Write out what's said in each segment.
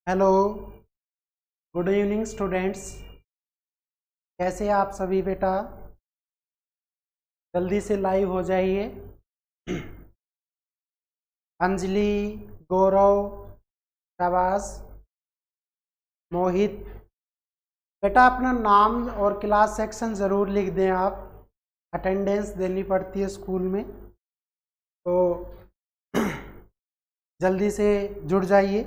Hello, good evening students. कैसे हैं आप सभी बेटा? जल्दी से लाइव हो जाइए। अंजलि, गौरव, शाबाश, मोहित। बेटा अपना नाम और क्लास सेक्शन ज़रूर लिख दें आप। अटेंडेंस देनी पड़ती है स्कूल में, तो जल्दी से जुड़ जाइए।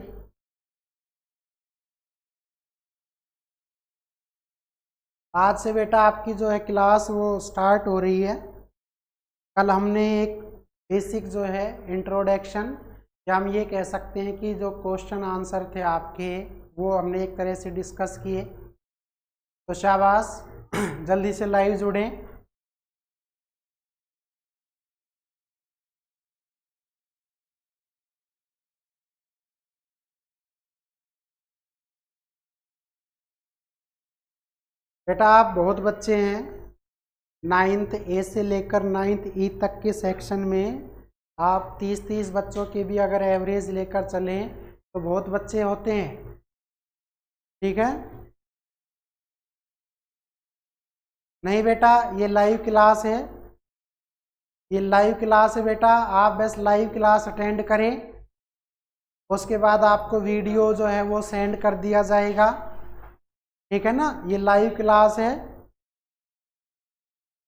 आज से बेटा आपकी जो है क्लास वो स्टार्ट हो रही है। कल हमने एक बेसिक जो है इंट्रोडक्शन, या हम ये कह सकते हैं कि जो क्वेश्चन आंसर थे आपके, वो हमने एक तरह से डिस्कस किए। तो शाबाश, जल्दी से लाइव जुड़ें। बेटा आप बहुत बच्चे हैं, 9th ए से लेकर 9th ई तक के सेक्शन में आप 30-30 बच्चों के भी अगर एवरेज लेकर चलें तो बहुत बच्चे होते हैं। ठीक है? नहीं बेटा, ये लाइव क्लास है, ये लाइव क्लास है बेटा। आप बस लाइव क्लास अटेंड करें, उसके बाद आपको वीडियो जो है वो सेंड कर दिया जाएगा। ठीक है ना? ये लाइव क्लास है,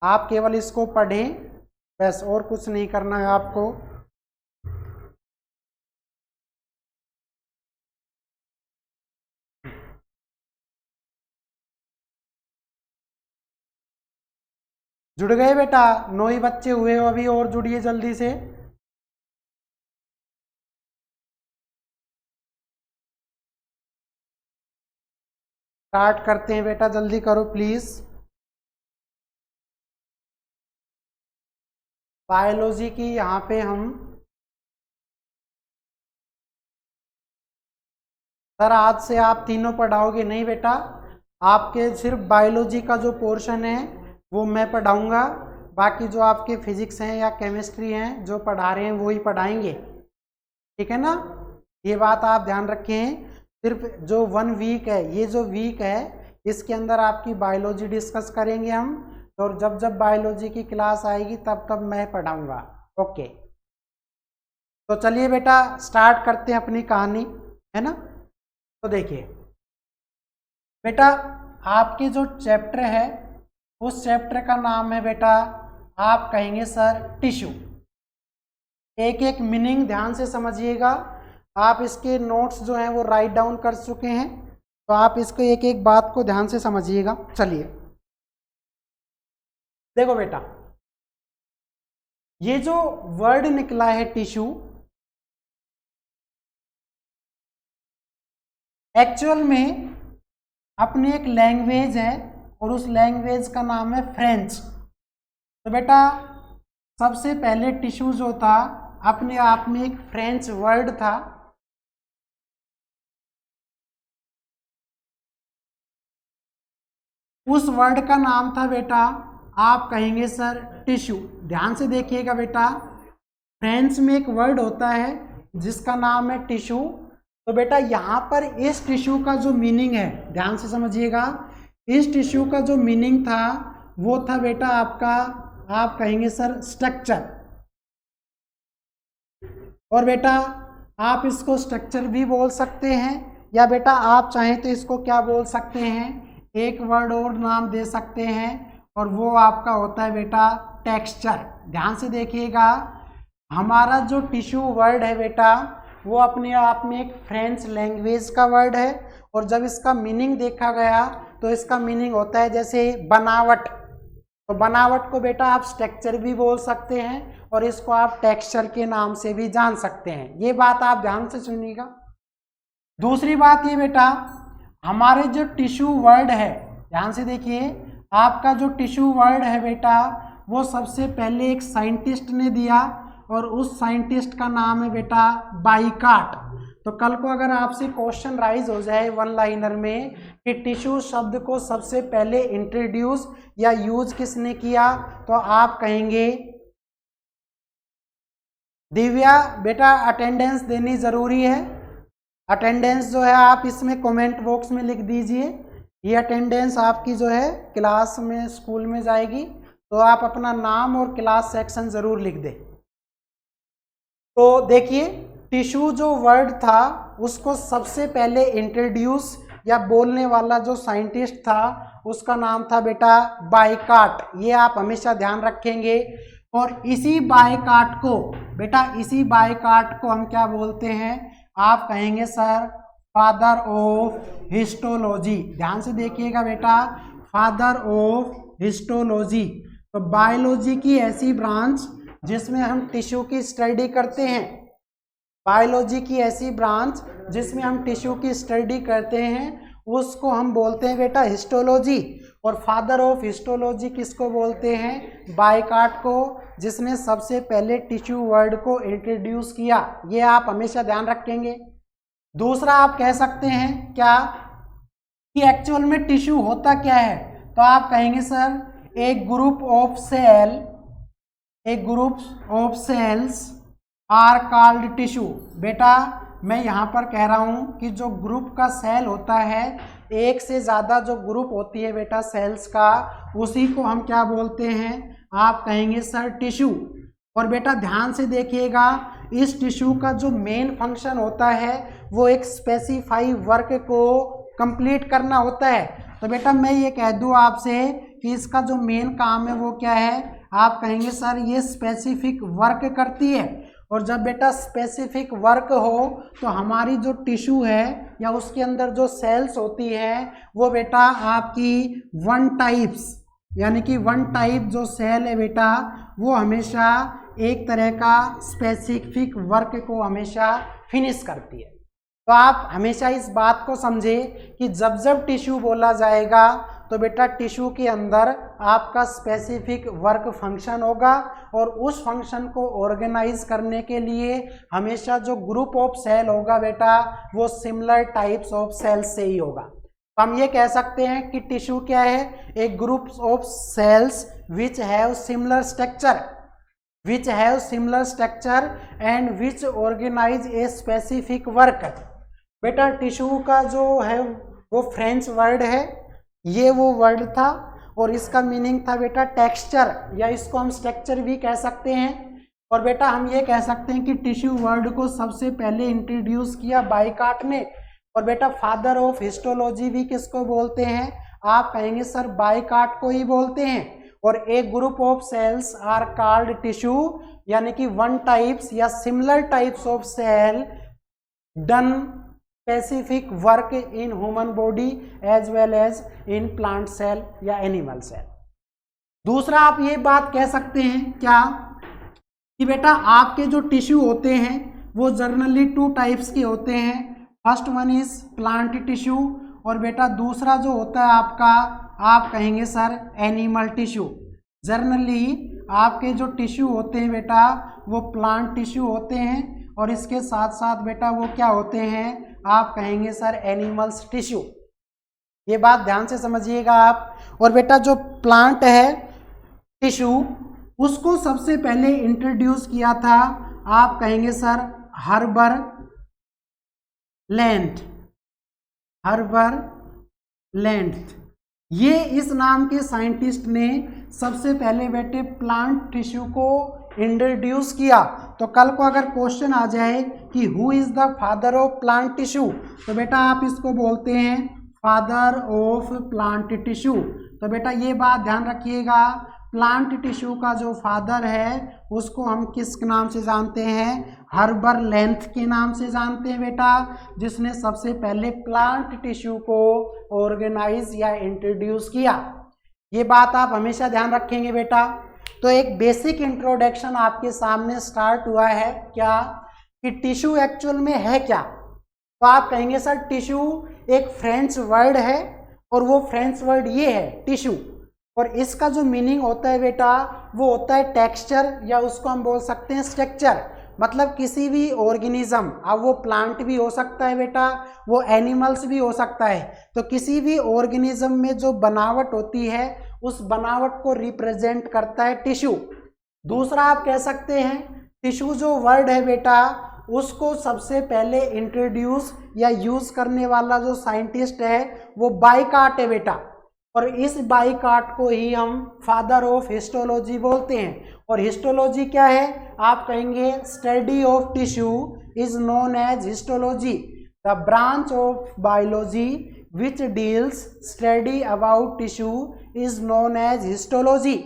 आप केवल इसको पढ़ें, बस और कुछ नहीं करना है आपको। जुड़ गए बेटा? 9 ही बच्चे हुए हो अभी, और जुड़िए जल्दी से। स्टार्ट करते हैं बेटा, जल्दी करो प्लीज। बायोलॉजी की यहाँ पे हम सर आज से आप तीनों पढ़ाओगे? नहीं बेटा, आपके सिर्फ बायोलॉजी का जो पोर्शन है वो मैं पढ़ाऊंगा, बाकी जो आपके फिजिक्स हैं या केमिस्ट्री हैं जो पढ़ा रहे हैं वो ही पढ़ाएंगे। ठीक है ना? ये बात आप ध्यान रखें। सिर्फ जो 1 वीक है, ये जो वीक है इसके अंदर आपकी बायोलॉजी डिस्कस करेंगे हम, और जब जब बायोलॉजी की क्लास आएगी तब तब मैं पढ़ाऊंगा। ओके, तो चलिए बेटा स्टार्ट करते हैं अपनी कहानी, है ना? तो देखिए बेटा, आपके जो चैप्टर है उस चैप्टर का नाम है बेटा, आप कहेंगे सर टिश्यू। एक एक मीनिंग ध्यान से समझिएगा। आप इसके नोट्स जो हैं वो राइट डाउन कर चुके हैं, तो आप इसको एक एक बात को ध्यान से समझिएगा। चलिए देखो बेटा, ये जो वर्ड निकला है टिश्यू, एक्चुअल में अपनी एक लैंग्वेज है और उस लैंग्वेज का नाम है फ्रेंच। तो बेटा सबसे पहले टिश्यू जो था अपने आप में एक फ्रेंच वर्ड था। उस वर्ड का नाम था बेटा, आप कहेंगे सर टिश्यू। ध्यान से देखिएगा बेटा, फ्रेंच में एक वर्ड होता है जिसका नाम है टिश्यू। तो बेटा यहाँ पर इस टिश्यू का जो मीनिंग है, ध्यान से समझिएगा, इस टिश्यू का जो मीनिंग था वो था बेटा आपका, आप कहेंगे सर स्ट्रक्चर। और बेटा आप इसको स्ट्रक्चर भी बोल सकते हैं, या बेटा आप चाहें तो इसको क्या बोल सकते हैं, एक वर्ड और नाम दे सकते हैं, और वो आपका होता है बेटा टेक्सचर। ध्यान से देखिएगा, हमारा जो टिश्यू वर्ड है बेटा वो अपने आप में एक फ्रेंच लैंग्वेज का वर्ड है, और जब इसका मीनिंग देखा गया तो इसका मीनिंग होता है जैसे बनावट। तो बनावट को बेटा आप स्ट्रक्चर भी बोल सकते हैं, और इसको आप टेक्सचर के नाम से भी जान सकते हैं। ये बात आप ध्यान से सुनिएगा। दूसरी बात ये बेटा, हमारे जो टिश्यू वर्ड है, ध्यान से देखिए, आपका जो टिश्यू वर्ड है बेटा वो सबसे पहले एक साइंटिस्ट ने दिया, और उस साइंटिस्ट का नाम है बेटा बाइकाट। तो कल को अगर आपसे क्वेश्चन राइज हो जाए 1 लाइनर में कि टिश्यू शब्द को सबसे पहले इंट्रोड्यूस या यूज किसने किया, तो आप कहेंगे दिव्या। बेटा अटेंडेंस देनी जरूरी है, अटेंडेंस जो है आप इसमें कमेंट बॉक्स में लिख दीजिए। ये अटेंडेंस आपकी जो है क्लास में स्कूल में जाएगी, तो आप अपना नाम और क्लास सेक्शन ज़रूर लिख दें। तो देखिए टिश्यू जो वर्ड था उसको सबसे पहले इंट्रोड्यूस या बोलने वाला जो साइंटिस्ट था उसका नाम था बेटा बाइकाट। ये आप हमेशा ध्यान रखेंगे। और इसी बाइकाट को बेटा, इसी बाइकाट को हम क्या बोलते हैं? आप कहेंगे सर फादर ऑफ हिस्टोलॉजी। ध्यान से देखिएगा बेटा, फादर ऑफ हिस्टोलॉजी। तो बायोलॉजी की ऐसी ब्रांच जिसमें हम टिश्यू की स्टडी करते हैं, बायोलॉजी की ऐसी ब्रांच जिसमें हम टिश्यू की स्टडी करते हैं, उसको हम बोलते हैं बेटा हिस्टोलॉजी। और फादर ऑफ हिस्टोलॉजी किसको बोलते हैं? बाइकाट को, जिसने सबसे पहले टिश्यू वर्ड को इंट्रोड्यूस किया। ये आप हमेशा ध्यान रखेंगे। दूसरा आप कह सकते हैं क्या कि एक्चुअल में टिश्यू होता क्या है? तो आप कहेंगे सर एक ग्रुप ऑफ सेल, एक group of cells are called tissue. बेटा मैं यहाँ पर कह रहा हूँ कि जो ग्रुप का सेल होता है, एक से ज़्यादा जो ग्रुप होती है बेटा सेल्स का, उसी को हम क्या बोलते हैं? आप कहेंगे सर टिश्यू। और बेटा ध्यान से देखिएगा, इस टिश्यू का जो मेन फंक्शन होता है वो एक स्पेसिफाई वर्क को कंप्लीट करना होता है। तो बेटा मैं ये कह दूँ आपसे कि इसका जो मेन काम है वो क्या है? आप कहेंगे सर ये स्पेसिफिक वर्क करती है। और जब बेटा स्पेसिफिक वर्क हो तो हमारी जो टिश्यू है या उसके अंदर जो सेल्स होती है वो बेटा आपकी वन टाइप्स, यानी कि वन टाइप जो सेल है बेटा वो हमेशा एक तरह का स्पेसिफिक वर्क को हमेशा फिनिश करती है। तो आप हमेशा इस बात को समझे कि जब जब टिश्यू बोला जाएगा तो बेटा टिश्यू के अंदर आपका स्पेसिफिक वर्क फंक्शन होगा, और उस फंक्शन को ऑर्गेनाइज करने के लिए हमेशा जो ग्रुप ऑफ सेल होगा बेटा वो सिमिलर टाइप्स ऑफ सेल्स से ही होगा। तो हम ये कह सकते हैं कि टिश्यू क्या है? एक group of cells which have similar structure, which have similar structure and which organize a specific work। बेटा टिश्यू का जो है वो फ्रेंच वर्ड है, ये वो वर्ड था, और इसका मीनिंग था बेटा टेक्सचर, या इसको हम स्ट्रक्चर भी कह सकते हैं। और बेटा हम ये कह सकते हैं कि टिश्यू वर्ड को सबसे पहले इंट्रोड्यूस किया बाइकाट ने। और बेटा फादर ऑफ हिस्टोलॉजी भी किसको बोलते हैं? आप कहेंगे सर बाइकाट को ही बोलते हैं। और एक group of cells are called tissue, यानी कि वन टाइप्स या similar types of cell done specific work in human body as well as in plant cell या एनिमल सेल। दूसरा आप ये बात कह सकते हैं क्या कि बेटा आपके जो टिश्यू होते हैं वो जनरली टू टाइप्स के होते हैं। First one is plant tissue, और बेटा दूसरा जो होता है आपका, आप कहेंगे सर एनिमल टिश्यू। जनरली आपके जो टिश्यू होते हैं बेटा वो प्लांट टिश्यू होते हैं, और इसके साथ साथ बेटा वो क्या होते हैं? आप कहेंगे सर एनिमल्स टिश्यू। ये बात ध्यान से समझिएगा आप। और बेटा जो प्लांट है टिश्यू उसको सबसे पहले इंट्रोड्यूस किया था, आप कहेंगे सर हर्बर लेंथ, हर्बर लेंथ। ये इस नाम के साइंटिस्ट ने सबसे पहले बेटे प्लांट टिश्यू को इंट्रोड्यूस किया। तो कल को अगर क्वेश्चन आ जाए कि who is the father of plant tissue, तो बेटा आप इसको बोलते हैं फादर ऑफ प्लांट टिश्यू। तो बेटा ये बात ध्यान रखिएगा, प्लांट टिश्यू का जो फादर है उसको हम किस नाम से जानते हैं? हर्बर लेंथ के नाम से जानते हैं बेटा, जिसने सबसे पहले प्लांट टिश्यू को ऑर्गेनाइज या इंट्रोड्यूस किया। ये बात आप हमेशा ध्यान रखेंगे बेटा। तो एक बेसिक इंट्रोडक्शन आपके सामने स्टार्ट हुआ है क्या कि टिश्यू एक्चुअल में है क्या। तो आप कहेंगे सर टिश्यू एक फ्रेंच वर्ड है, और वो फ्रेंच वर्ड ये है टिश्यू, और इसका जो मीनिंग होता है बेटा वो होता है टेक्सचर, या उसको हम बोल सकते हैं स्ट्रक्चर। मतलब किसी भी ऑर्गेनिज्म, अब वो प्लांट भी हो सकता है बेटा, वो एनिमल्स भी हो सकता है, तो किसी भी ऑर्गेनिज्म में जो बनावट होती है उस बनावट को रिप्रेजेंट करता है टिश्यू। दूसरा आप कह सकते हैं टिश्यू जो वर्ड है बेटा उसको सबसे पहले इंट्रोड्यूस या यूज करने वाला जो साइंटिस्ट है वो बाइकाट है बेटा, और इस बाइकाट को ही हम फादर ऑफ हिस्टोलॉजी बोलते हैं। और हिस्टोलॉजी क्या है, आप कहेंगे study of tissue is known as histology, the branch of biology which deals study about tissue is known as histology.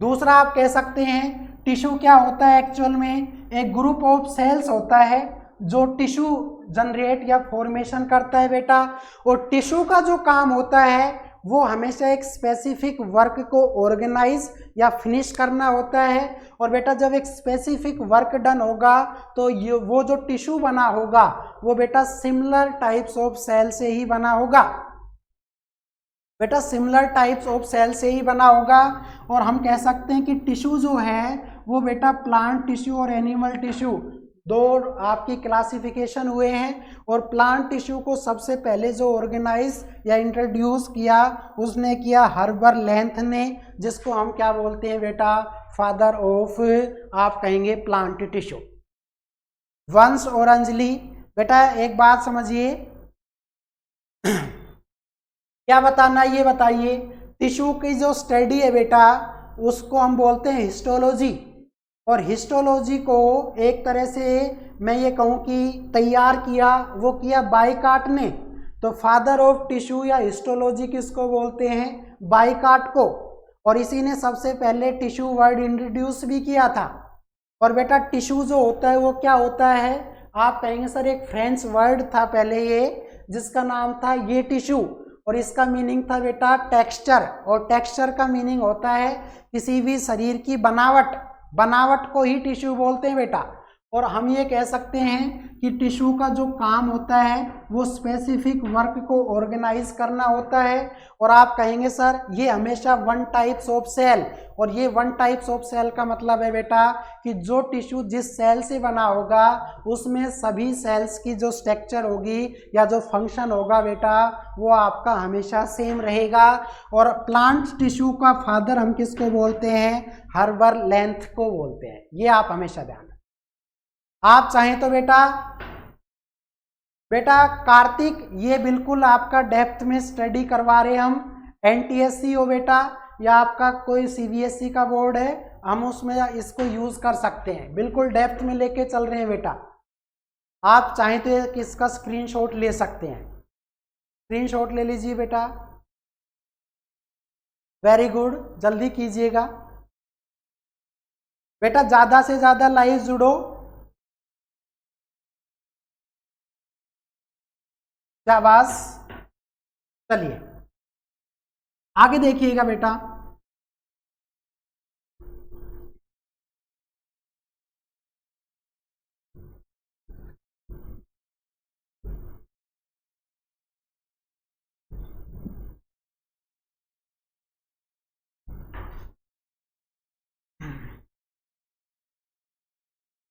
दूसरा आप कह सकते हैं टिश्यू क्या होता है, एक्चुअल में एक ग्रुप ऑफ सेल्स होता है जो टिश्यू जनरेट या फॉर्मेशन करता है बेटा। और टिश्यू का जो काम होता है वो हमेशा एक स्पेसिफिक वर्क को ऑर्गेनाइज या फिनिश करना होता है। और बेटा जब एक स्पेसिफिक वर्क डन होगा तो ये वो जो टिश्यू बना होगा वो बेटा सिमिलर टाइप्स ऑफ सेल से ही बना होगा, बेटा सिमिलर टाइप्स ऑफ सेल से ही बना होगा। और हम कह सकते हैं कि टिश्यू जो है वो बेटा प्लांट टिश्यू और एनिमल टिश्यू दो आपकी क्लासिफिकेशन हुए हैं। और प्लांट टिश्यू को सबसे पहले जो ऑर्गेनाइज या इंट्रोड्यूस किया उसने किया हर्बर लेंथ ने, जिसको हम क्या बोलते हैं बेटा, फादर ऑफ आप कहेंगे प्लांट टिश्यू। वंश और अंजलि, बेटा एक बात समझिए, क्या बताना ये बताइए, टिश्यू की जो स्टडी है बेटा उसको हम बोलते हैं हिस्टोलॉजी। और हिस्टोलॉजी को एक तरह से मैं ये कहूँ कि तैयार किया वो किया बाइकाट ने। तो फादर ऑफ टिश्यू या हिस्टोलॉजी किसको बोलते हैं, बाइकाट को। और इसी ने सबसे पहले टिश्यू वर्ड इंट्रोड्यूस भी किया था। और बेटा टिश्यू जो होता है वो क्या होता है, आप कहेंगे सर एक फ्रेंच वर्ड था पहले ये जिसका नाम था ये टिश्यू, और इसका मीनिंग था बेटा टेक्सचर। और टेक्सचर का मीनिंग होता है किसी भी शरीर की बनावट, बनावट को ही टिश्यू बोलते हैं बेटा। और हम ये कह सकते हैं कि टिश्यू का जो काम होता है वो स्पेसिफिक वर्क को ऑर्गेनाइज करना होता है। और आप कहेंगे सर ये हमेशा वन टाइप्स ऑफ सेल, और ये वन टाइप्स ऑफ सेल का मतलब है बेटा कि जो टिश्यू जिस सेल से बना होगा उसमें सभी सेल्स की जो स्ट्रक्चर होगी या जो फंक्शन होगा बेटा वो आपका हमेशा सेम रहेगा। और प्लांट टिश्यू का फादर हम किसको बोलते हैं, हर्बर लेंथ को बोलते हैं। ये आप हमेशा ध्यान रखें। आप चाहें तो बेटा कार्तिक ये बिल्कुल आपका डेप्थ में स्टडी करवा रहे हम, एनटीएससी हो बेटा या आपका कोई सीबीएसई का बोर्ड है, हम उसमें इसको यूज कर सकते हैं, बिल्कुल डेप्थ में लेके चल रहे हैं बेटा। आप चाहें तो इसका स्क्रीनशॉट ले सकते हैं, स्क्रीनशॉट ले लीजिए बेटा, वेरी गुड, जल्दी कीजिएगा बेटा, ज्यादा से ज्यादा लाइव जुड़ो। शाबाश, चलिए आगे देखिएगा बेटा।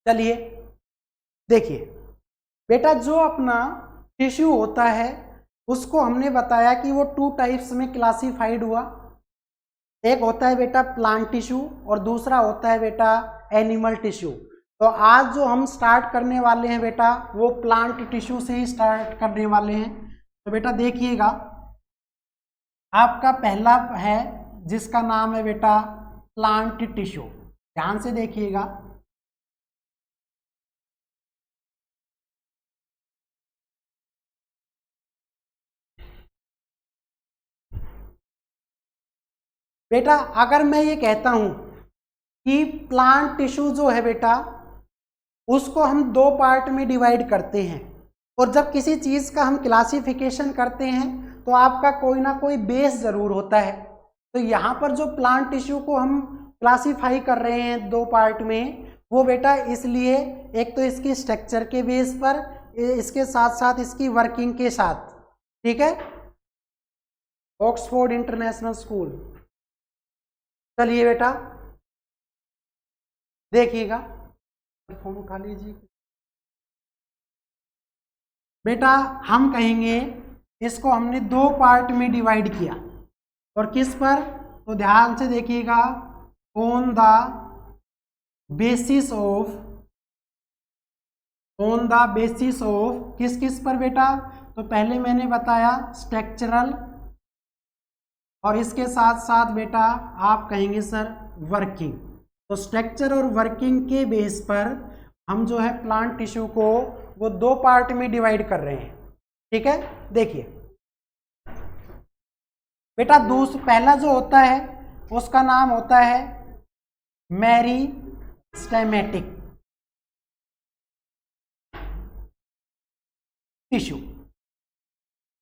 चलिए देखिए बेटा, जो अपना टिश्यू होता है उसको हमने बताया कि वो टू टाइप्स में क्लासिफाइड हुआ। एक होता है बेटा प्लांट टिश्यू और दूसरा होता है बेटा एनिमल टिश्यू। तो आज जो हम स्टार्ट करने वाले हैं बेटा वो प्लांट टिश्यू से ही स्टार्ट करने वाले हैं। तो बेटा देखिएगा, आपका पहला है जिसका नाम है बेटा प्लांट टिश्यू, ध्यान से देखिएगा। बेटा अगर मैं ये कहता हूं कि प्लांट टिश्यू जो है बेटा उसको हम दो पार्ट में डिवाइड करते हैं, और जब किसी चीज का हम क्लासिफिकेशन करते हैं तो आपका कोई ना कोई बेस जरूर होता है। तो यहाँ पर जो प्लांट टिश्यू को हम क्लासिफाई कर रहे हैं दो पार्ट में, वो बेटा इसलिए एक तो इसकी स्ट्रक्चर के बेस पर, इसके साथ साथ इसकी वर्किंग के साथ, ठीक है। ऑक्सफोर्ड इंटरनेशनल स्कूल, चलिए बेटा देखिएगा, फोन उठा लीजिए बेटा। हम कहेंगे इसको हमने दो पार्ट में डिवाइड किया, और किस पर, तो ध्यान से देखिएगा, on the basis of on the basis of किस किस पर बेटा, तो पहले मैंने बताया स्ट्रक्चरल, और इसके साथ साथ बेटा आप कहेंगे सर वर्किंग। तो स्ट्रक्चर और वर्किंग के बेस पर हम जो है प्लांट टिश्यू को वो दो पार्ट में डिवाइड कर रहे हैं। ठीक है, देखिए बेटा पहला जो होता है उसका नाम होता है मेरिस्टेमेटिक टिश्यू।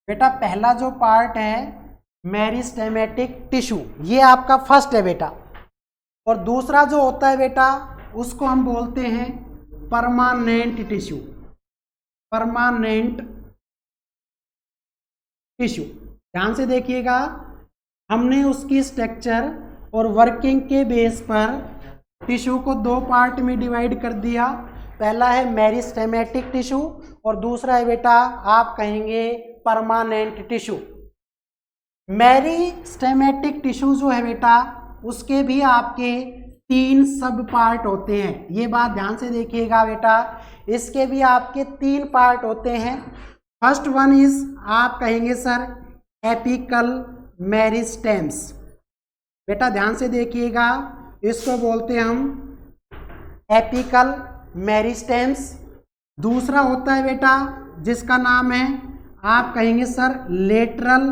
बेटा पहला जो पार्ट है मेरिस्टेमेटिक टिश्यू, ये आपका फर्स्ट है बेटा। और दूसरा जो होता है बेटा उसको हम बोलते हैं परमानेंट टिश्यू। परमानेंट टिश्यू, ध्यान से देखिएगा, हमने उसकी स्ट्रक्चर और वर्किंग के बेस पर टिश्यू को दो पार्ट में डिवाइड कर दिया। पहला है मेरिस्टेमेटिक टिश्यू और दूसरा है बेटा आप कहेंगे परमानेंट टिश्यू। मेरिस्टेमेटिक टिश्यू जो है बेटा उसके भी आपके 3 सब पार्ट होते हैं। ये बात ध्यान से देखिएगा बेटा, इसके भी आपके 3 पार्ट होते हैं। फर्स्ट वन इज आप कहेंगे सर एपिकल मेरिस्टेम्स। बेटा ध्यान से देखिएगा, इसको बोलते हैं हम एपिकल मेरिस्टेम्स। दूसरा होता है बेटा जिसका नाम है आप कहेंगे सर लेटरल,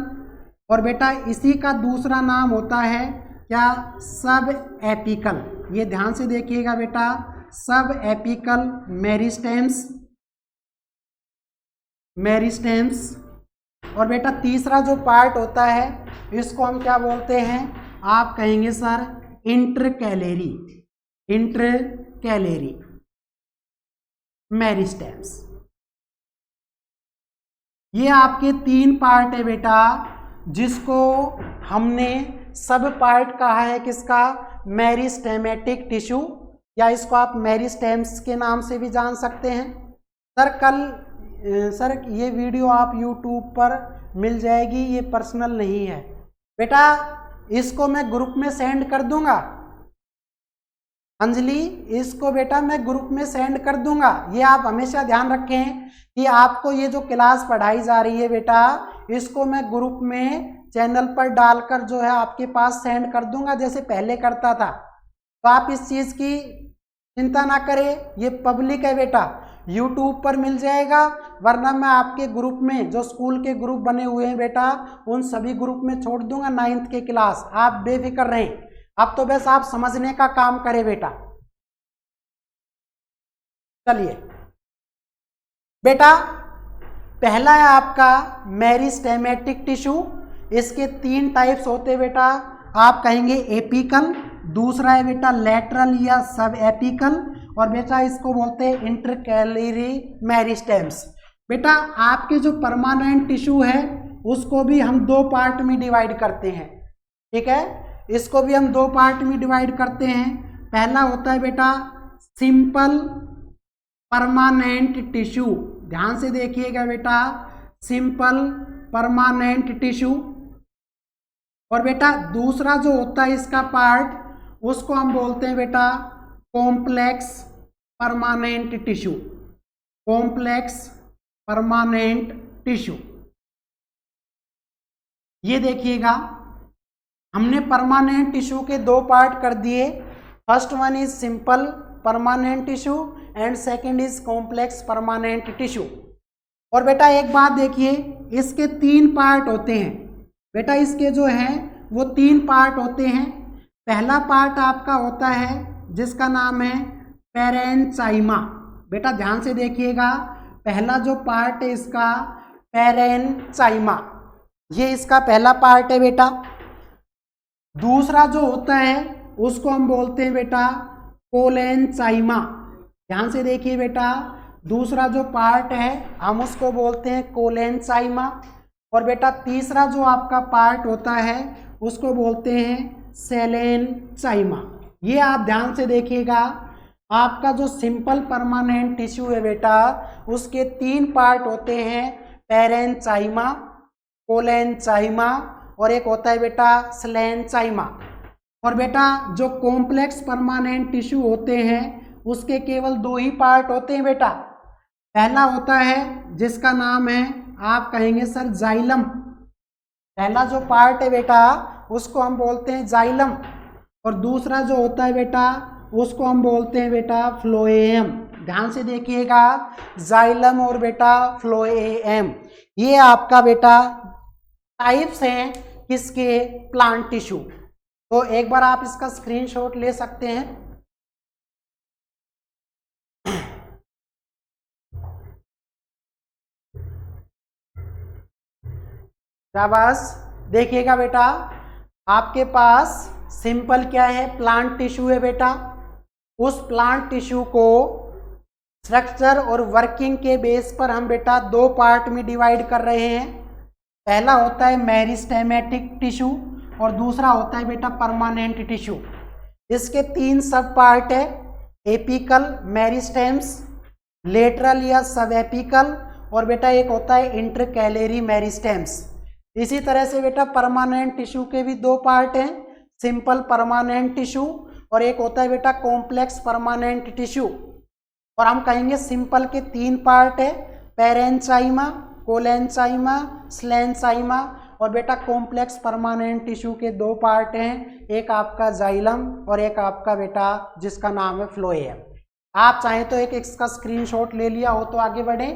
और बेटा इसी का दूसरा नाम होता है क्या, सब एपिकल। ये ध्यान से देखिएगा बेटा, सब एपिकल मेरिस्टेम्स। और बेटा तीसरा जो पार्ट होता है इसको हम क्या बोलते हैं, आप कहेंगे सर इंटरकैलेरी मेरिस्टेम्स। ये आपके 3 पार्ट है बेटा जिसको हमने सब पार्ट कहा है किसका, मेरिस्टेमेटिक टिश्यू, या इसको आप मेरिस्टेम्स के नाम से भी जान सकते हैं। सर ये वीडियो आप YouTube पर मिल जाएगी, ये पर्सनल नहीं है बेटा, इसको मैं ग्रुप में सेंड कर दूंगा। अंजलि इसको बेटा मैं ग्रुप में सेंड कर दूंगा। ये आप हमेशा ध्यान रखें कि आपको ये जो क्लास पढ़ाई जा रही है बेटा इसको मैं ग्रुप में चैनल पर डालकर जो है आपके पास सेंड कर दूंगा जैसे पहले करता था। तो आप इस चीज़ की चिंता ना करें, ये पब्लिक है बेटा, YouTube पर मिल जाएगा, वरना मैं आपके ग्रुप में जो स्कूल के ग्रुप बने हुए हैं बेटा उन सभी ग्रुप में छोड़ दूंगा 9th के क्लास। आप बेफिक्र रहें, अब तो बस आप समझने का काम करें बेटा। चलिए बेटा पहला है आपका मेरिस्टेमेटिक टिश्यू, इसके 3 टाइप्स होते हैं बेटा, आप कहेंगे एपिकल, दूसरा है बेटा लेटरल या सब एपिकल, और बेटा इसको बोलते हैं इंटरकैलेरी मेरिस्टेम्स। बेटा आपके जो परमानेंट टिश्यू है उसको भी हम 2 पार्ट में डिवाइड करते हैं। ठीक है, इसको भी हम 2 पार्ट में डिवाइड करते हैं। पहला होता है बेटा सिंपल परमानेंट टिश्यू, ध्यान से देखिएगा बेटा, सिंपल परमानेंट टिश्यू। और बेटा दूसरा जो होता है इसका पार्ट उसको हम बोलते हैं बेटा complex permanent tissue. Complex permanent tissue, ये देखिएगा हमने परमानेंट टिश्यू के 2 पार्ट कर दिए। First one is simple permanent tissue and second is complex permanent tissue. और बेटा एक बात देखिए, इसके 3 पार्ट होते हैं बेटा, इसके जो हैं वो 3 पार्ट होते हैं। पहला पार्ट आपका होता है जिसका नाम है पेरेन्चाइमा। बेटा ध्यान से देखिएगा, पहला जो पार्ट है इसका पेरेन्चाइमा, ये इसका पहला पार्ट है बेटा। दूसरा जो होता है उसको हम बोलते हैं बेटा कोलेनचाइमा। ध्यान से देखिए बेटा, दूसरा जो पार्ट है हम उसको बोलते हैं कोलेनचाइमा। और बेटा तीसरा जो आपका पार्ट होता है उसको बोलते हैं सेलेनचाइमा। ये आप ध्यान से देखिएगा, आपका जो सिंपल परमानेंट टिश्यू है बेटा उसके 3 पार्ट होते हैं, पेरेन्चाइमा, कोलेनचाइमा और एक होता है बेटा सेलेनचाइमा। और बेटा जो कॉम्प्लेक्स परमानेंट टिश्यू होते हैं उसके केवल 2 ही पार्ट होते हैं बेटा, पहला होता है जिसका नाम है, आप कहेंगे सर जाइलम। पहला जो पार्ट है बेटा उसको हम बोलते हैं जाइलम, और दूसरा जो होता है बेटा उसको हम बोलते हैं बेटा फ्लोएम। ध्यान से देखिएगा, जाइलम और बेटा फ्लोएम, ये आपका बेटा टाइप्स हैं किसके, प्लांट टिश्यू। तो एक बार आप इसका स्क्रीनशॉट ले सकते हैं। शाबाश। देखिएगा बेटा, आपके पास सिंपल क्या है, प्लांट टिश्यू है बेटा। उस प्लांट टिश्यू को स्ट्रक्चर और वर्किंग के बेस पर हम बेटा दो पार्ट में डिवाइड कर रहे हैं। पहला होता है मेरिस्टेमेटिक टिश्यू और दूसरा होता है बेटा परमानेंट टिश्यू। इसके तीन सब पार्ट है, एपिकल मेरिस्टेम्स, लेटरल या सब एपिकल, और बेटा एक होता है इंटरकैलरी मेरिस्टेम्स। इसी तरह से बेटा परमानेंट टिश्यू के भी दो पार्ट हैं, सिंपल परमानेंट टिश्यू और एक होता है बेटा कॉम्प्लेक्स परमानेंट टिश्यू। और हम कहेंगे सिंपल के तीन पार्ट है, पेरेंचाइमा, कोलेंचाइमा, स्लेंचाइमा, और बेटा कॉम्प्लेक्स परमानेंट टिश्यू के दो पार्ट हैं, एक आपका जाइलम और एक आपका बेटा जिसका नाम है फ्लोएम। आप चाहें तो एक इसका स्क्रीनशॉट ले लिया हो तो आगे बढ़े।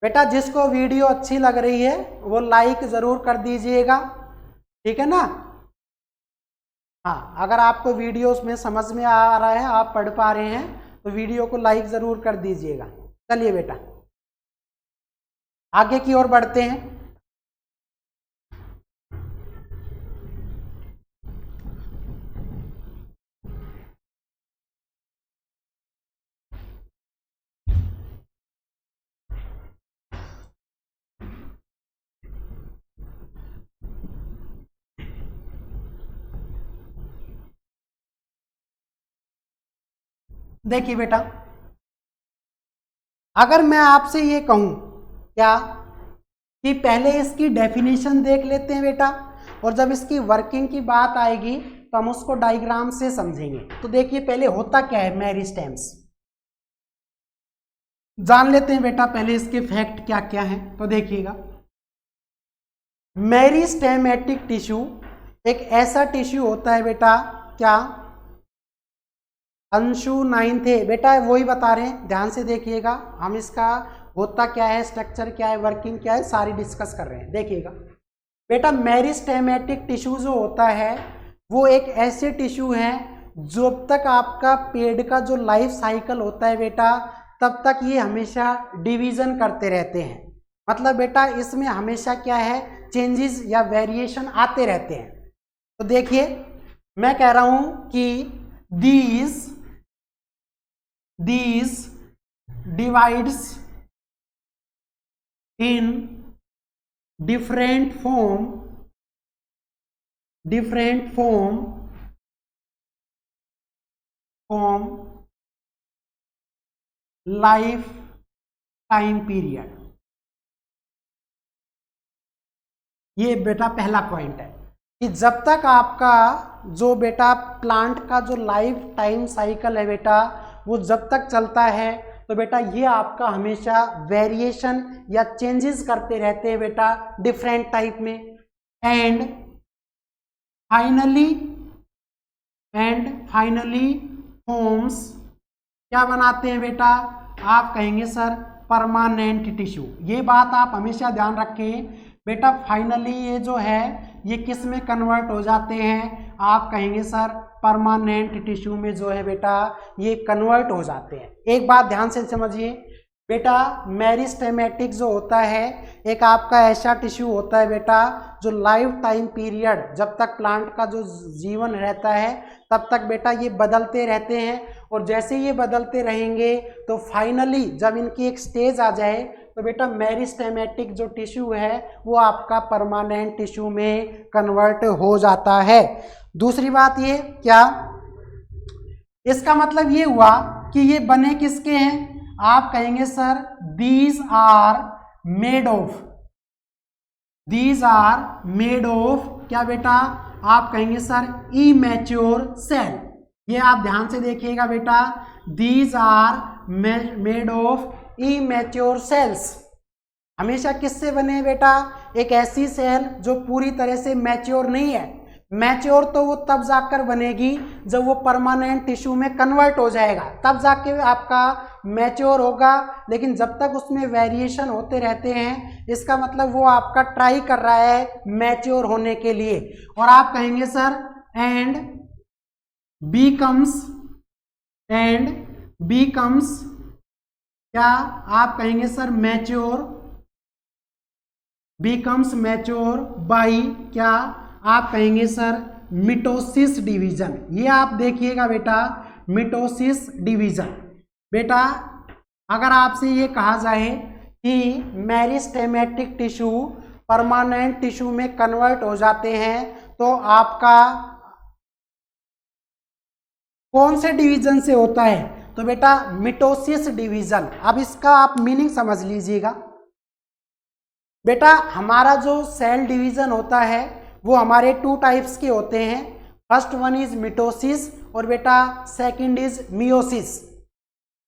बेटा जिसको वीडियो अच्छी लग रही है वो लाइक जरूर कर दीजिएगा, ठीक है ना। हाँ, अगर आपको वीडियो में समझ में आ रहा है, आप पढ़ पा रहे हैं, तो वीडियो को लाइक जरूर कर दीजिएगा। चलिए बेटा आगे की ओर बढ़ते हैं। देखिए बेटा, अगर मैं आपसे ये कहूं क्या कि पहले इसकी डेफिनेशन देख लेते हैं बेटा, और जब इसकी वर्किंग की बात आएगी तो हम उसको डायग्राम से समझेंगे। तो देखिए पहले होता क्या है मेरिस्टेम्स, जान लेते हैं बेटा पहले इसके फैक्ट क्या क्या हैं। तो देखिएगा, मेरिस्टेमेटिक टिश्यू एक ऐसा टिश्यू होता है बेटा, क्या अंशु 9th है बेटा, वही बता रहे हैं, ध्यान से देखिएगा। हम इसका होता क्या है, स्ट्रक्चर क्या है, वर्किंग क्या है, सारी डिस्कस कर रहे हैं। देखिएगा बेटा, मेरिस्टेमेटिक टिश्यू जो होता है वो एक ऐसे टिश्यू है जब तक आपका पेड़ का जो लाइफ साइकिल होता है बेटा, तब तक ये हमेशा डिवीजन करते रहते हैं। मतलब बेटा इसमें हमेशा क्या है, चेंजेस या वेरिएशन आते रहते हैं। तो देखिए मैं कह रहा हूं कि these divides in different form life time period। ये बेटा पहला पॉइंट है कि जब तक आपका जो बेटा प्लांट का जो लाइफ टाइम साइकिल है बेटा, वो जब तक चलता है तो बेटा ये आपका हमेशा वेरिएशन या चेंजेस करते रहते हैं बेटा डिफरेंट टाइप में। एंड फाइनली फॉर्म्स क्या बनाते हैं बेटा, आप कहेंगे सर परमानेंट टिश्यू। ये बात आप हमेशा ध्यान रखें बेटा, फाइनली ये जो है ये किस में कन्वर्ट हो जाते हैं, आप कहेंगे सर परमानेंट टिश्यू में जो है बेटा ये कन्वर्ट हो जाते हैं। एक बात ध्यान से समझिए बेटा, मेरिस्टेमेटिक जो होता है एक आपका ऐसा टिश्यू होता है बेटा जो लाइफ टाइम पीरियड, जब तक प्लांट का जो जीवन रहता है तब तक बेटा ये बदलते रहते हैं, और जैसे ये बदलते रहेंगे तो फाइनली जब इनकी एक स्टेज आ जाए तो बेटा मेरिस्टेमेटिक जो टिश्यू है वो आपका परमानेंट टिश्यू में कन्वर्ट हो जाता है। दूसरी बात ये क्या, इसका मतलब ये हुआ कि ये बने किसके हैं, आप कहेंगे sir these are made of क्या बेटा, आप कहेंगे सर इमैच्योर सेल। ये आप ध्यान से देखिएगा बेटा, these are made of immature cells. हमेशा किससे बने हैं बेटा? एक ऐसी सेल जो पूरी तरह से मैच्योर नहीं है। मैच्योर तो वो तब जाकर बनेगी जब वो परमानेंट टिश्यू में कन्वर्ट हो जाएगा, तब जाके आपका मैच्योर होगा। लेकिन जब तक उसमें वेरिएशन होते रहते हैं, इसका मतलब वो आपका ट्राई कर रहा है मैच्योर होने के लिए। और आप कहेंगे सर एंड बीकम्स क्या? आप कहेंगे sir mature, becomes mature by क्या? आप कहेंगे सर मिटोसिस डिवीजन। ये आप देखिएगा बेटा, मिटोसिस डिवीजन। बेटा अगर आपसे ये कहा जाए कि मेरिस्टेमेटिक टिश्यू परमानेंट टिश्यू में कन्वर्ट हो जाते हैं, तो आपका कौन से डिवीजन से होता है? तो बेटा मिटोसिस डिवीजन। अब इसका आप मीनिंग समझ लीजिएगा बेटा। हमारा जो सेल डिवीजन होता है वो हमारे 2 टाइप्स के होते हैं। फर्स्ट वन इज मिटोसिस और बेटा सेकंड इज मियोसिस।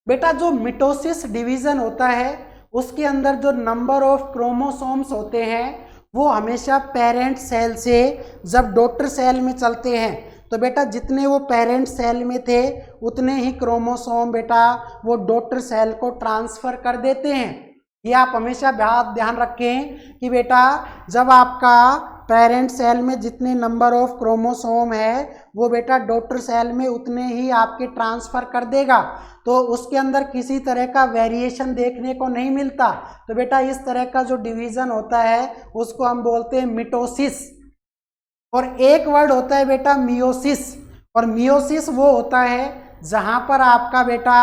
बेटा जो मिटोसिस डिवीजन होता है उसके अंदर जो नंबर ऑफ क्रोमोसोम्स होते हैं वो हमेशा पेरेंट सेल से जब डॉटर सेल में चलते हैं, तो बेटा जितने वो पेरेंट सेल में थे उतने ही क्रोमोसोम बेटा वो डॉटर सेल को ट्रांसफर कर देते हैं। ये आप हमेशा ध्यान रखें कि बेटा जब आपका पेरेंट सेल में जितने नंबर ऑफ क्रोमोसोम है वो बेटा डॉटर सेल में उतने ही आपके ट्रांसफर कर देगा, तो उसके अंदर किसी तरह का वेरिएशन देखने को नहीं मिलता। तो बेटा इस तरह का जो डिवीजन होता है उसको हम बोलते हैं मिटोसिस। और एक वर्ड होता है बेटा मियोसिस, और मियोसिस वो होता है जहां पर आपका बेटा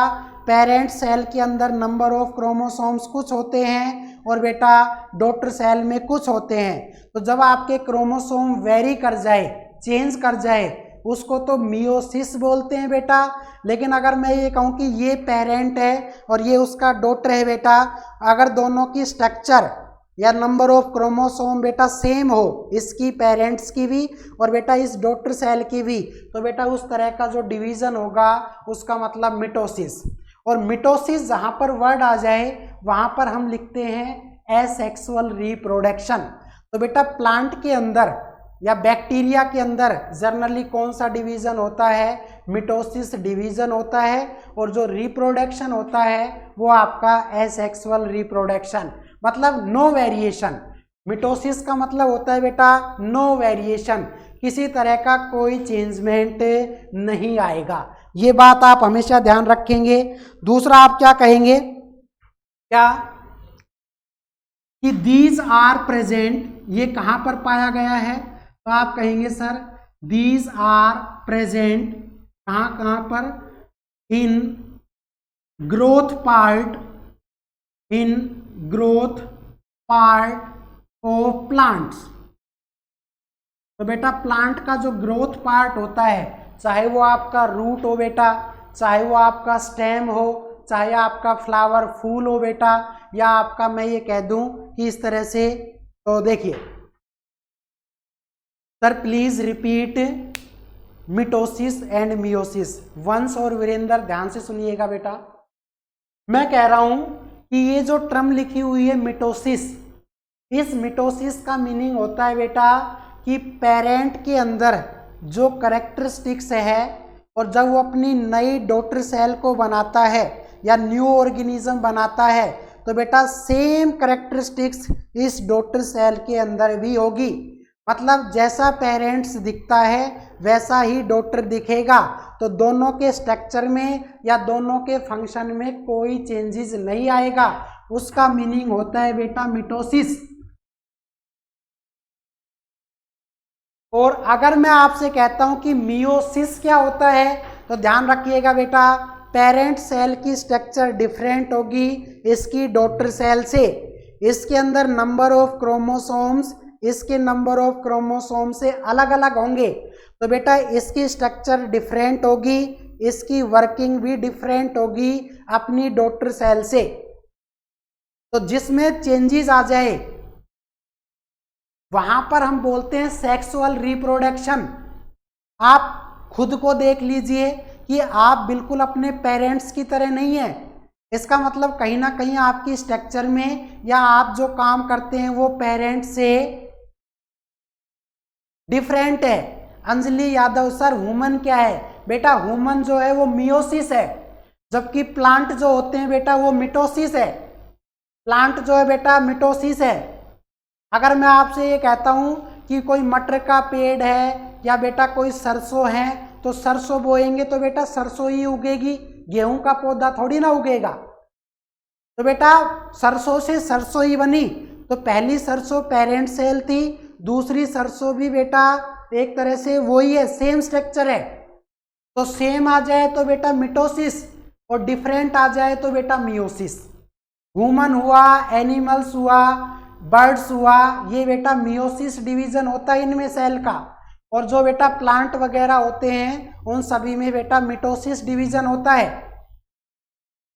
पेरेंट सेल के अंदर नंबर ऑफ क्रोमोसोम्स कुछ होते हैं और बेटा डॉटर सेल में कुछ होते हैं। तो जब आपके क्रोमोसोम वेरी कर जाए, चेंज कर जाए, उसको तो मियोसिस बोलते हैं बेटा। लेकिन अगर मैं ये कहूँ कि ये पेरेंट है और ये उसका डॉटर है बेटा, अगर दोनों की स्ट्रक्चर या नंबर ऑफ क्रोमोसोम बेटा सेम हो, इसकी पेरेंट्स की भी और बेटा इस डॉटर सेल की भी, तो बेटा उस तरह का जो डिवीजन होगा उसका मतलब मिटोसिस। और मिटोसिस जहाँ पर वर्ड आ जाए वहाँ पर हम लिखते हैं एसेक्सुअल रिप्रोडक्शन। तो बेटा प्लांट के अंदर या बैक्टीरिया के अंदर जनरली कौन सा डिवीजन होता है? मिटोसिस डिवीजन होता है। और जो रिप्रोडक्शन होता है वो आपका एसेक्सुअल रिप्रोडक्शन, मतलब नो वेरिएशन। मिटोसिस का मतलब होता है बेटा नो वेरिएशन, किसी तरह का कोई चेंजमेंट नहीं आएगा। ये बात आप हमेशा ध्यान रखेंगे। दूसरा आप क्या कहेंगे? क्या कि दीज आर प्रेजेंट, ये कहाँ पर पाया गया है? तो आप कहेंगे सर दीज आर प्रेजेंट कहाँ पर? In growth part, in growth part of plants. तो बेटा प्लांट का जो ग्रोथ पार्ट होता है, चाहे वो आपका रूट हो बेटा, चाहे वो आपका स्टेम हो, चाहे आपका फ्लावर फूल हो बेटा, या आपका मैं ये कह दूं कि इस तरह से, तो देखिए sir please repeat mitosis and meiosis once. और वीरेंद्र ध्यान से सुनिएगा बेटा, मैं कह रहा हूं कि ये जो टर्म लिखी हुई है मिटोसिस, इस मिटोसिस का मीनिंग होता है बेटा कि पेरेंट के अंदर जो कैरेक्टरिस्टिक्स है और जब वो अपनी नई डॉटर सेल को बनाता है या न्यू ऑर्गेनिज्म बनाता है, तो बेटा सेम कैरेक्टरिस्टिक्स इस डॉटर सेल के अंदर भी होगी। मतलब जैसा पेरेंट्स दिखता है वैसा ही डॉटर दिखेगा। तो दोनों के स्ट्रक्चर में या दोनों के फंक्शन में कोई चेंजेस नहीं आएगा, उसका मीनिंग होता है बेटा मिटोसिस। और अगर मैं आपसे कहता हूं कि मियोसिस क्या होता है, तो ध्यान रखिएगा बेटा पेरेंट सेल की स्ट्रक्चर डिफरेंट होगी इसकी डॉटर सेल से। इसके अंदर नंबर ऑफ क्रोमोसोम्स इसके नंबर ऑफ क्रोमोसोम से अलग अलग होंगे, तो बेटा इसकी स्ट्रक्चर डिफरेंट होगी, इसकी वर्किंग भी डिफरेंट होगी अपनी डॉटर सेल से। तो जिसमें चेंजेस आ जाए वहां पर हम बोलते हैं सेक्सुअल रिप्रोडक्शन। आप खुद को देख लीजिए कि आप बिल्कुल अपने पेरेंट्स की तरह नहीं है। इसका मतलब कहीं ना कहीं आपकी स्ट्रक्चर में या आप जो काम करते हैं वो पेरेंट्स से डिफरेंट है। अंजलि यादव सर ह्यूमन क्या है? बेटा ह्यूमन जो है वो मियोसिस है, जबकि प्लांट जो होते हैं बेटा वो मिटोसिस है। प्लांट जो है बेटा मिटोसिस है। अगर मैं आपसे ये कहता हूं कि कोई मटर का पेड़ है या बेटा कोई सरसों है, तो सरसों बोएंगे तो बेटा सरसों ही उगेगी, गेहूं का पौधा थोड़ी ना उगेगा। तो बेटा सरसों से सरसों ही बनी। तो पहली सरसों पेरेंट सेल थी, दूसरी सरसों भी बेटा एक तरह से वही है, सेम स्ट्रक्चर है। तो सेम आ जाए तो बेटा मिटोसिस और डिफरेंट आ जाए तो बेटा मियोसिस। ह्यूमन हुआ, एनिमल्स हुआ, बर्ड्स हुआ, ये बेटा मियोसिस डिवीजन होता है इनमें सेल का। और जो बेटा प्लांट वगैरह होते हैं उन सभी में बेटा मिटोसिस डिवीजन होता है।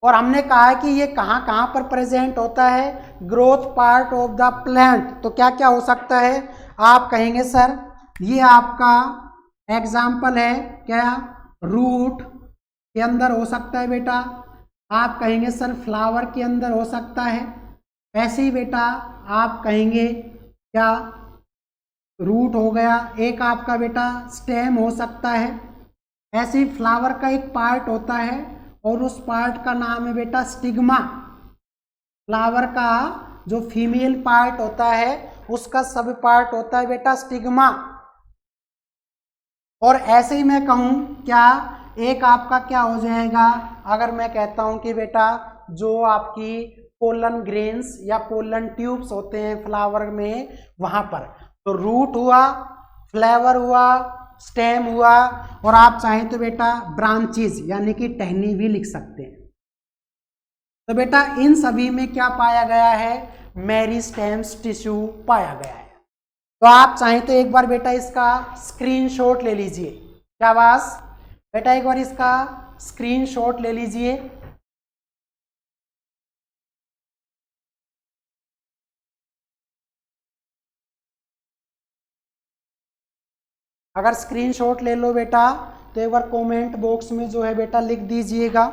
और हमने कहा है कि ये कहाँ कहाँ पर प्रेजेंट होता है, growth part of the plant. तो क्या क्या हो सकता है? आप कहेंगे सर ये आपका एग्जाम्पल है क्या, रूट के अंदर हो सकता है बेटा। आप कहेंगे सर फ्लावर के अंदर हो सकता है। ऐसे ही बेटा आप कहेंगे क्या, रूट हो गया। एक आपका बेटा स्टेम हो सकता है। ऐसे ही फ्लावर का एक पार्ट होता है और उस पार्ट का नाम है बेटा स्टिग्मा। फ्लावर का जो फीमेल पार्ट होता है उसका सब पार्ट होता है बेटा स्टिग्मा। और ऐसे ही मैं कहूँ क्या, एक आपका क्या हो जाएगा, अगर मैं कहता हूं कि बेटा जो आपकी पोलन ग्रेन्स या पोलन ट्यूब्स होते हैं फ्लावर में, वहां पर तो रूट हुआ, फ्लेवर हुआ, स्टेम हुआ, और आप चाहें तो बेटा ब्रांचेस यानी कि टहनी भी लिख सकते हैं। तो बेटा इन सभी में क्या पाया गया है, मेरिस्टेम्स टिश्यू पाया गया है। तो आप चाहें तो एक बार बेटा इसका स्क्रीनशॉट ले लीजिए। क्या बात बेटा, एक बार इसका स्क्रीनशॉट ले लीजिए। अगर स्क्रीनशॉट ले लो बेटा तो एक बार कमेंट बॉक्स में जो है बेटा लिख दीजिएगा।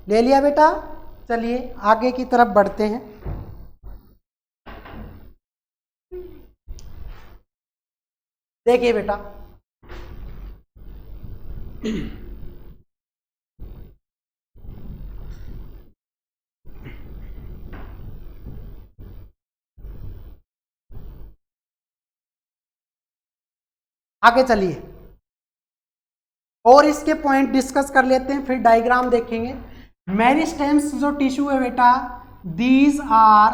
ले लिया बेटा? चलिए आगे की तरफ बढ़ते हैं। देखिए बेटा आगे चलिए और इसके पॉइंट डिस्कस कर लेते हैं, फिर डायग्राम देखेंगे। मेरिस्टेम्स जो टिश्यू है बेटा, these are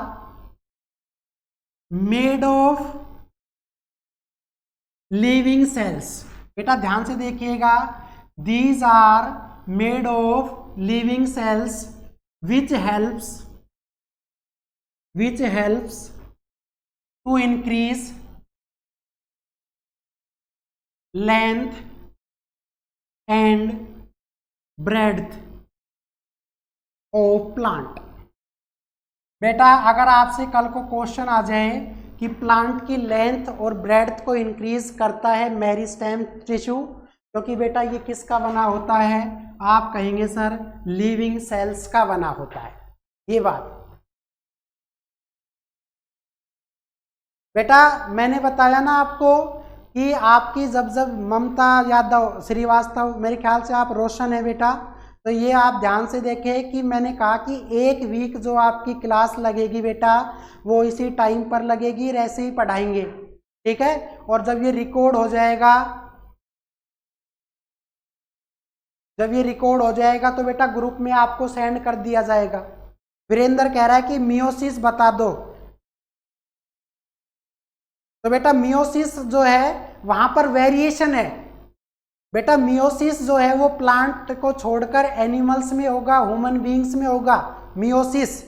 made of living cells. बेटा ध्यान से देखिएगा, these are made of living cells which helps to increase length and breadth of plant। बेटा अगर आपसे कल को क्वेश्चन आ जाए कि प्लांट की लेंथ और ब्रेड्थ को इंक्रीज करता है मेरिस्टेम टिश्यू, क्योंकि बेटा ये किसका बना होता है, आप कहेंगे सर लिविंग सेल्स का बना होता है। ये बात बेटा मैंने बताया ना आपको कि आपकी जब ममता यादव श्रीवास्तव, मेरे ख्याल से आप रोशन है बेटा, तो ये आप ध्यान से देखें कि मैंने कहा कि एक वीक जो आपकी क्लास लगेगी बेटा वो इसी टाइम पर लगेगी, ऐसे ही पढ़ाएंगे, ठीक है। और जब ये रिकॉर्ड हो जाएगा, तो बेटा ग्रुप में आपको सेंड कर दिया जाएगा। वीरेंद्र कह रहा है कि मियोसिस बता दो। तो बेटा मियोसिस जो है वहां पर वेरिएशन है। बेटा मियोसिस जो है वो प्लांट को छोड़कर एनिमल्स में होगा, ह्यूमन बीइंग्स में होगा मियोसिस,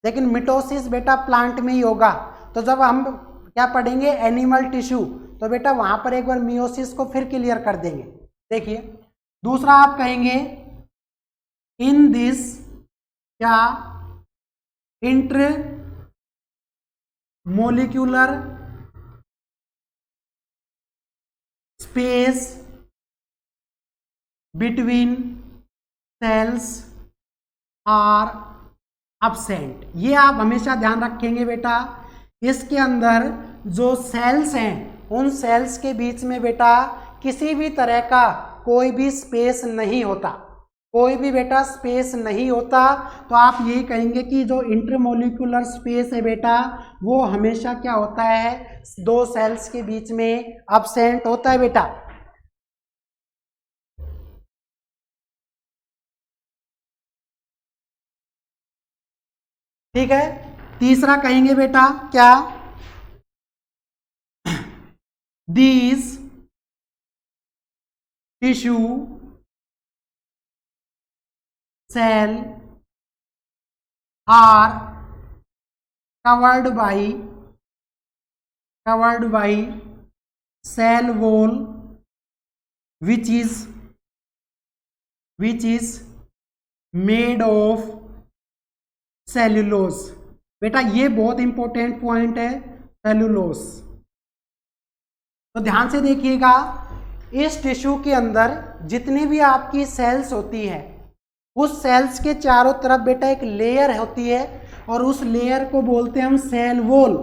लेकिन मिटोसिस बेटा प्लांट में ही होगा। तो जब हम क्या पढ़ेंगे एनिमल टिश्यू, तो बेटा वहां पर एक बार मियोसिस को फिर क्लियर कर देंगे। देखिए दूसरा आप कहेंगे इन दिस क्या intermolecular space between cells are absent। ये आप हमेशा ध्यान रखेंगे बेटा, इसके अंदर जो सेल्स हैं उन सेल्स के बीच में बेटा किसी भी तरह का कोई भी स्पेस नहीं होता, कोई भी बेटा स्पेस नहीं होता। तो आप यही कहेंगे कि जो इंटरमोलिकुलर स्पेस है बेटा वो हमेशा क्या होता है, दो सेल्स के बीच में अब्सेंट होता है बेटा। ठीक है, तीसरा कहेंगे बेटा क्या, दीज tissue cell are covered by cell wall which is made of cellulose. बेटा ये बहुत इंपॉर्टेंट पॉइंट है, सेल्यूलोज। तो ध्यान से देखिएगा, इस टिश्यू के अंदर जितनी भी आपकी सेल्स होती है उस सेल्स के चारों तरफ बेटा एक लेयर होती है और उस लेयर को बोलते हैं हम सेल वॉल।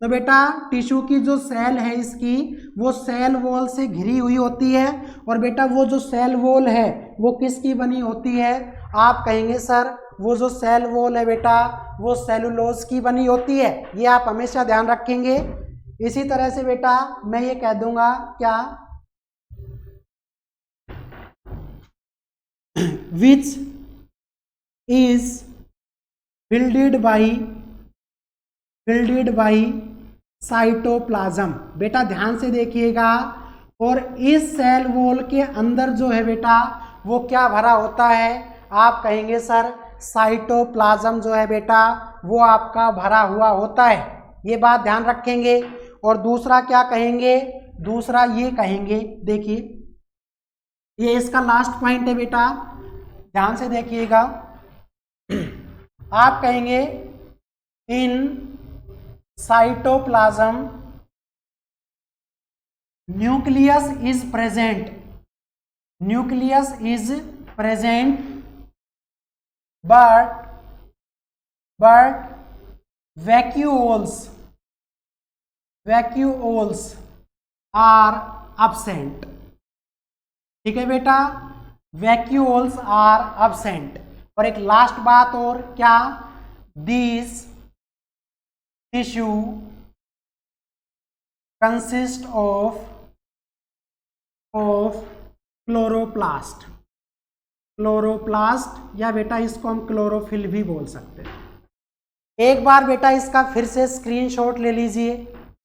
तो बेटा टिश्यू की जो सेल है इसकी वो सेल वॉल से घिरी हुई होती है और बेटा वो जो सेल वॉल है वो किसकी बनी होती है, आप कहेंगे सर वो जो सेल वॉल है बेटा वो सेलुलोज की बनी होती है। ये आप हमेशा ध्यान रखेंगे। इसी तरह से बेटा मैं ये कह दूंगा क्या, which is filled by cytoplasm. बेटा ध्यान से देखिएगा, और इस सेल वॉल के अंदर जो है बेटा वो क्या भरा होता है, आप कहेंगे सर साइटोप्लाज्म जो है बेटा वो आपका भरा हुआ होता है। ये बात ध्यान रखेंगे। और दूसरा क्या कहेंगे, दूसरा ये कहेंगे, देखिए ये इसका लास्ट पॉइंट है बेटा, ध्यान से देखिएगा, आप कहेंगे in cytoplasm nucleus is present but vacuoles are absent। ठीक है बेटा, वैक्यूल्स आर absent। और एक लास्ट बात और क्या, this tissue consist of chloroplast या बेटा इसको हम क्लोरोफिल भी बोल सकते हैं। एक बार बेटा इसका फिर से स्क्रीनशॉट ले लीजिए,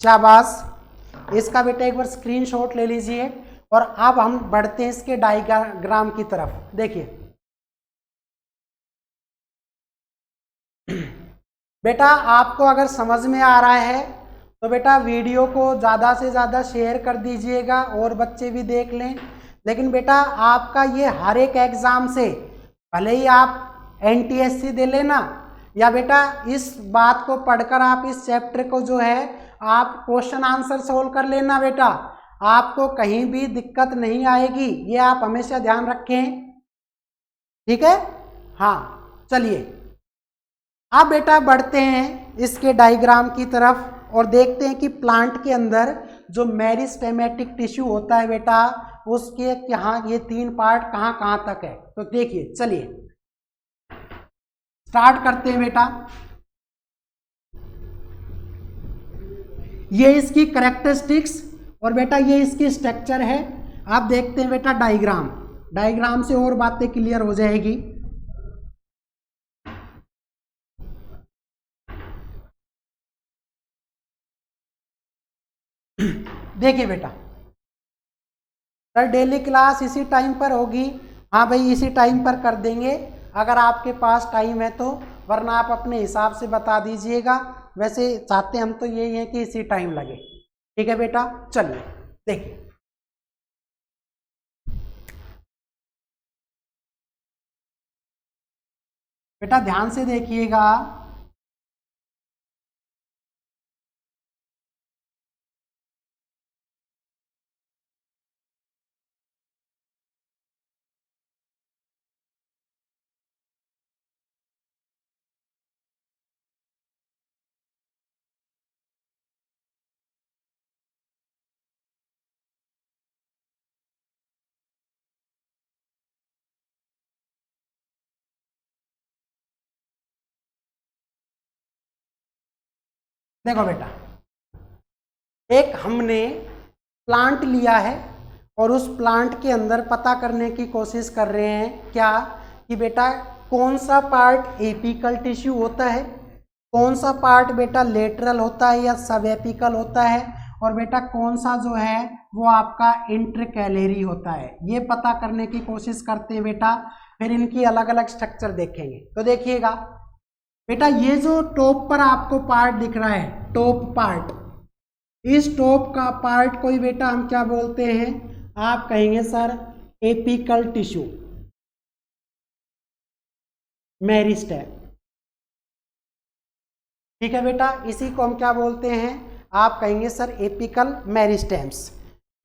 शाबाश, इसका बेटा एक बार स्क्रीनशॉट ले लीजिए। और अब हम बढ़ते हैं इसके डायग्राम की तरफ। देखिए बेटा आपको अगर समझ में आ रहा है तो बेटा वीडियो को ज़्यादा से ज़्यादा शेयर कर दीजिएगा और बच्चे भी देख लें। लेकिन बेटा आपका ये हर एक एग्ज़ाम से, भले ही आप NTSC दे लेना या बेटा इस बात को पढ़कर आप इस चैप्टर को जो है आप क्वेश्चन आंसर सोल्व कर लेना बेटा, आपको कहीं भी दिक्कत नहीं आएगी। ये आप हमेशा ध्यान रखें, ठीक है। हाँ चलिए अब बेटा बढ़ते हैं इसके डायग्राम की तरफ और देखते हैं कि प्लांट के अंदर जो मेरिस्टेमेटिक टिश्यू होता है बेटा उसके यहाँ ये तीन पार्ट कहाँ कहाँ तक है। तो देखिए चलिए स्टार्ट करते हैं बेटा। ये इसकी कैरेक्टरिस्टिक्स और बेटा ये इसकी स्ट्रक्चर है। आप देखते हैं बेटा डायग्राम से और बातें क्लियर हो जाएगी। देखिए बेटा सर डेली क्लास इसी टाइम पर होगी, हाँ भाई इसी टाइम पर कर देंगे अगर आपके पास टाइम है तो, वरना आप अपने हिसाब से बता दीजिएगा। वैसे चाहते हम तो यही है कि इसी टाइम लगे, ठीक है बेटा। चलिए देखिए बेटा ध्यान से देखिएगा। देखो बेटा, एक हमने प्लांट लिया है और उस प्लांट के अंदर पता करने की कोशिश कर रहे हैं क्या कि बेटा कौन सा पार्ट एपिकल टिश्यू होता है, कौन सा पार्ट बेटा लेटरल होता है या सब एपिकल होता है, और बेटा कौन सा जो है वो आपका इंटरकैलेरी होता है। ये पता करने की कोशिश करते हैं बेटा। फिर इनकी अलग अलग स्ट्रक्चर देखेंगे। तो देखिएगा बेटा, ये जो टॉप पर आपको पार्ट दिख रहा है, टॉप पार्ट, इस टॉप का पार्ट को ही बेटा हम क्या बोलते हैं, आप कहेंगे सर एपिकल टिश्यू, मेरिस्टेम। ठीक है बेटा, इसी को हम क्या बोलते हैं, आप कहेंगे सर एपिकल मेरिस्टेम्स।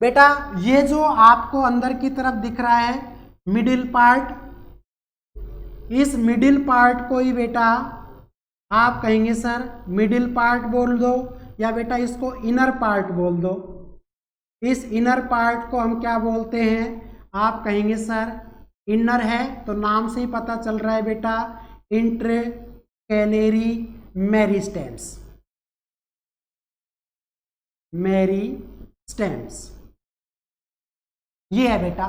बेटा ये जो आपको अंदर की तरफ दिख रहा है मिडिल पार्ट, इस मिडिल पार्ट को ही बेटा आप कहेंगे सर मिडिल पार्ट बोल दो, या बेटा इसको इनर पार्ट बोल दो। इस इनर पार्ट को हम क्या बोलते हैं, आप कहेंगे सर इनर है, तो नाम से ही पता चल रहा है बेटा इंट्रकैलेरी मेरिस्टेम्स, मेरिस्टेम्स ये है बेटा।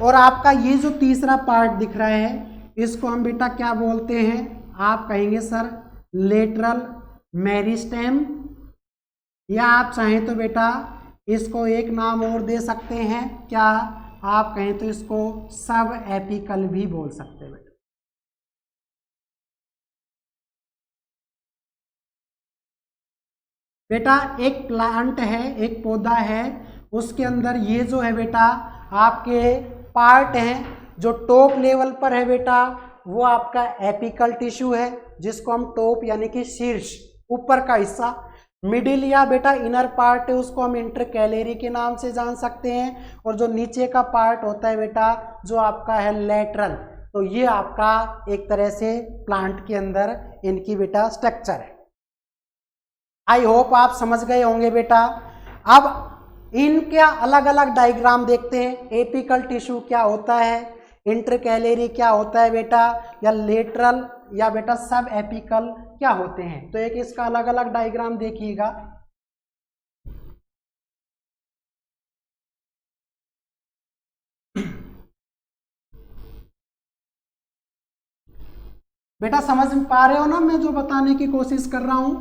और आपका ये जो तीसरा पार्ट दिख रहा है इसको हम बेटा क्या बोलते हैं, आप कहेंगे सर लेटरल मेरिस्टेम, या आप चाहें तो बेटा इसको एक नाम और दे सकते हैं, क्या आप कहें तो इसको सब एपिकल भी बोल सकते हैं बेटा। बेटा एक प्लांट है, एक पौधा है, उसके अंदर ये जो है बेटा आपके पार्ट हैं, जो टॉप लेवल पर है बेटा वो आपका एपिकल टिश्यू है, जिसको हम टॉप यानी कि शीर्ष ऊपर का हिस्सा, मिडिल या बेटा इनर पार्ट है उसको हम इंटरकैलेरी के नाम से जान सकते हैं, और जो नीचे का पार्ट होता है बेटा जो आपका है लेटरल। तो ये आपका एक तरह से प्लांट के अंदर इनकी बेटा स्ट्रक्चर है। आई होप आप समझ गए होंगे बेटा। अब इनके अलग अलग डायग्राम देखते हैं, एपिकल टिश्यू क्या होता है, इंटरकैलेरी क्या होता है बेटा, या लेटरल या बेटा सब एपिकल क्या होते हैं। तो एक इसका अलग अलग डायग्राम देखिएगा। बेटा समझ पा रहे हो ना मैं जो बताने की कोशिश कर रहा हूं,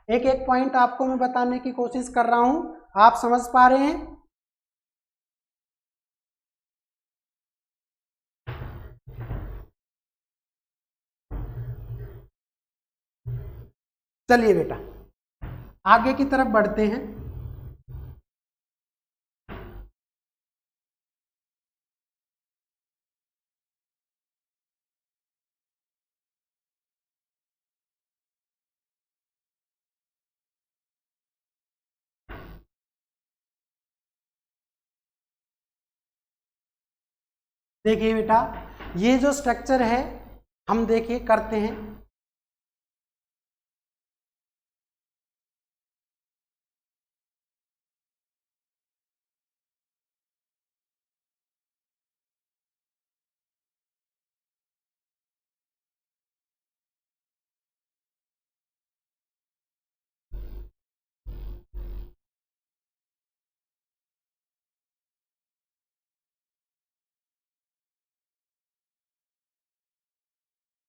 एक एक पॉइंट आपको मैं बताने की कोशिश कर रहा हूं, आप समझ पा रहे हैं। चलिए बेटा आगे की तरफ बढ़ते हैं। देखिए बेटा ये जो स्ट्रक्चर है हम देखिए करते हैं।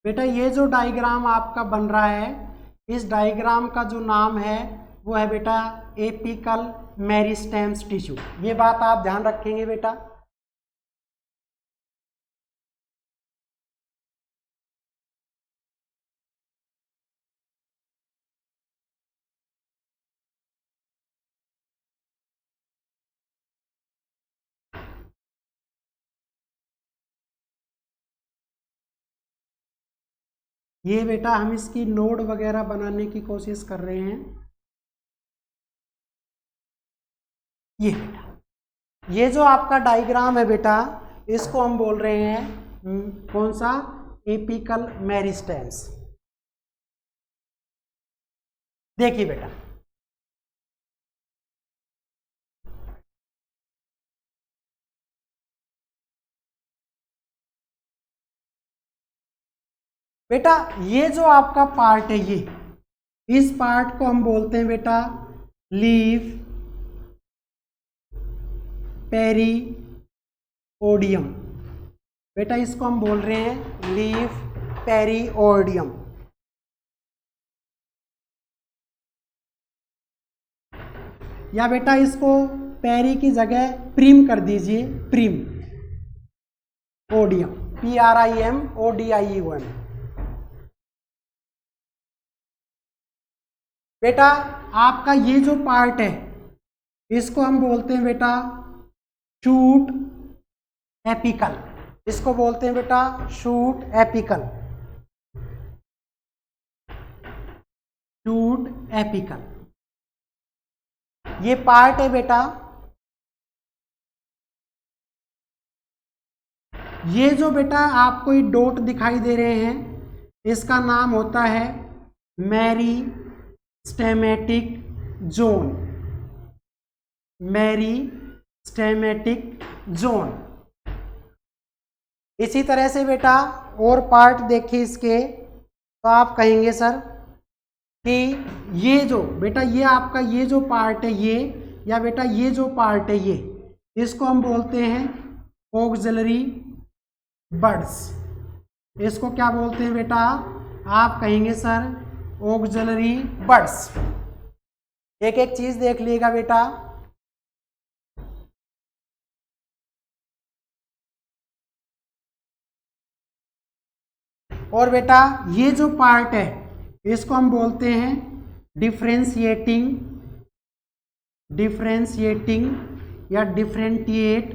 बेटा ये जो डायग्राम आपका बन रहा है, इस डायग्राम का जो नाम है वो है बेटा एपिकल मेरिस्टेम्स टिश्यू। ये बात आप ध्यान रखेंगे बेटा। ये बेटा हम इसकी नोड वगैरह बनाने की कोशिश कर रहे हैं। ये बेटा ये जो आपका डायग्राम है बेटा, इसको हम बोल रहे हैं कौन सा, एपिकल मेरिस्टेम्स। देखिए बेटा बेटा ये जो आपका पार्ट है, ये इस पार्ट को हम बोलते हैं बेटा लीफ पेरिओडियम। बेटा इसको हम बोल रहे हैं लीफ पेरिओडियम। या बेटा इसको पेरी की जगह प्रीम कर दीजिए, प्रीम ओडियम, PRIMODIUM। बेटा आपका ये जो पार्ट है इसको हम बोलते हैं बेटा शूट एपिकल। इसको बोलते हैं बेटा शूट एपिकल, शूट एपिकल। ये पार्ट है बेटा, ये जो बेटा आपको ये डॉट दिखाई दे रहे हैं, इसका नाम होता है मेरिस्टेमेटिक जोन, मेरिस्टेमेटिक जोन। इसी तरह से बेटा और पार्ट देखिए इसके, तो आप कहेंगे सर कि ये जो बेटा ये आपका ये जो पार्ट है ये, या बेटा ये जो पार्ट है ये, इसको हम बोलते हैं ऑक्सिलरी बड्स। इसको क्या बोलते हैं बेटा, आप कहेंगे सर ऑक्सिलरी बड्स। एक एक चीज देख लीजिएगा बेटा। और बेटा ये जो पार्ट है इसको हम बोलते हैं डिफरेंशिएटिंग, डिफरेंशिएटिंग या डिफरेंटिएट,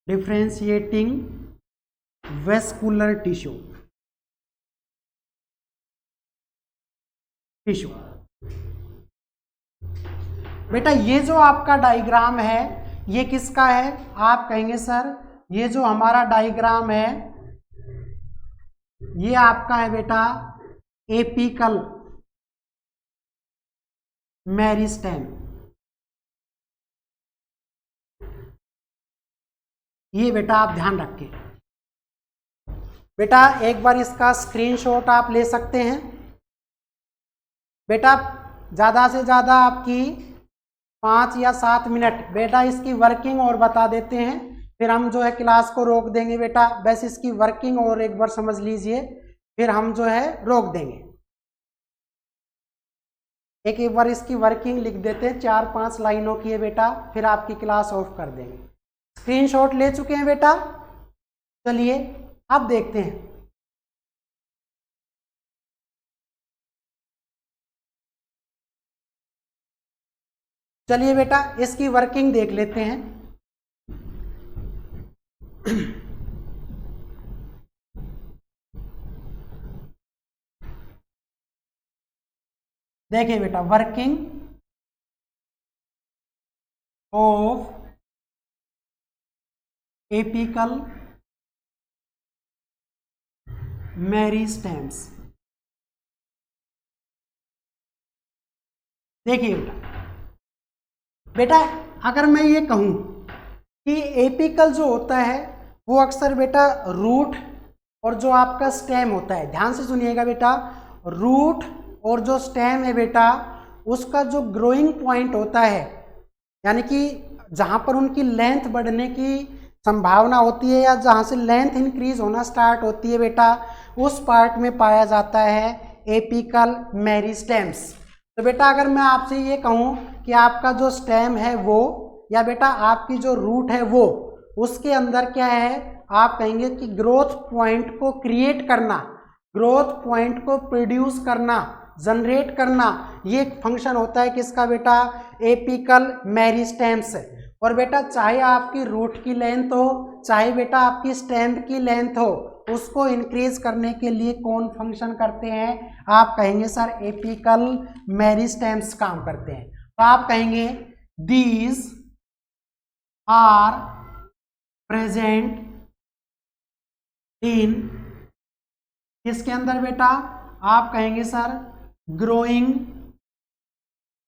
डिफरेंशिएटिंग वेस्कुलर टिश्यू, टिश्यू। बेटा ये जो आपका डायग्राम है ये किसका है, आप कहेंगे सर ये जो हमारा डायग्राम है ये आपका है बेटा एपिकल मेरिस्टेम। ये बेटा आप ध्यान रखिए। बेटा एक बार इसका स्क्रीनशॉट आप ले सकते हैं। बेटा ज़्यादा से ज़्यादा आपकी 5 या 7 मिनट बेटा इसकी वर्किंग और बता देते हैं, फिर हम जो है क्लास को रोक देंगे बेटा। बस इसकी वर्किंग और एक बार समझ लीजिए, फिर हम जो है रोक देंगे। एक बार इसकी वर्किंग लिख देते हैं, 4-5 लाइनों की है बेटा, फिर आपकी क्लास ऑफ कर देंगे। स्क्रीनशॉट ले चुके हैं बेटा, चलिए अब देखते हैं। चलिए बेटा इसकी वर्किंग देख लेते हैं। देखिए बेटा वर्किंग ऑफ एपिकल मेरिस्टेम्स। देखिए बेटा अगर मैं ये कहूं कि एपिकल जो होता है वो अक्सर बेटा रूट और जो आपका स्टेम होता है, ध्यान से सुनिएगा बेटा, रूट और जो स्टेम है बेटा उसका जो ग्रोइंग पॉइंट होता है, यानी कि जहाँ पर उनकी लेंथ बढ़ने की संभावना होती है या जहाँ से लेंथ इंक्रीज होना स्टार्ट होती है बेटा, उस पार्ट में पाया जाता है एपिकल मेरिस्टेम्स। तो बेटा अगर मैं आपसे ये कहूँ कि आपका जो स्टेम है वो, या बेटा आपकी जो रूट है वो, उसके अंदर क्या है, आप कहेंगे कि ग्रोथ पॉइंट को क्रिएट करना, ग्रोथ पॉइंट को प्रोड्यूस करना, जनरेट करना, ये फंक्शन होता है किसका बेटा, एपिकल मेरिस्टेम्स। और बेटा चाहे आपकी रूट की लेंथ हो, चाहे बेटा आपकी स्टेम की लेंथ हो, उसको इंक्रीज करने के लिए कौन फंक्शन करते हैं? आप कहेंगे सर एपिकल मेरिस्टेम्स काम करते हैं। तो आप कहेंगे दीज आर प्रेजेंट इन, किसके अंदर बेटा? आप कहेंगे sir growing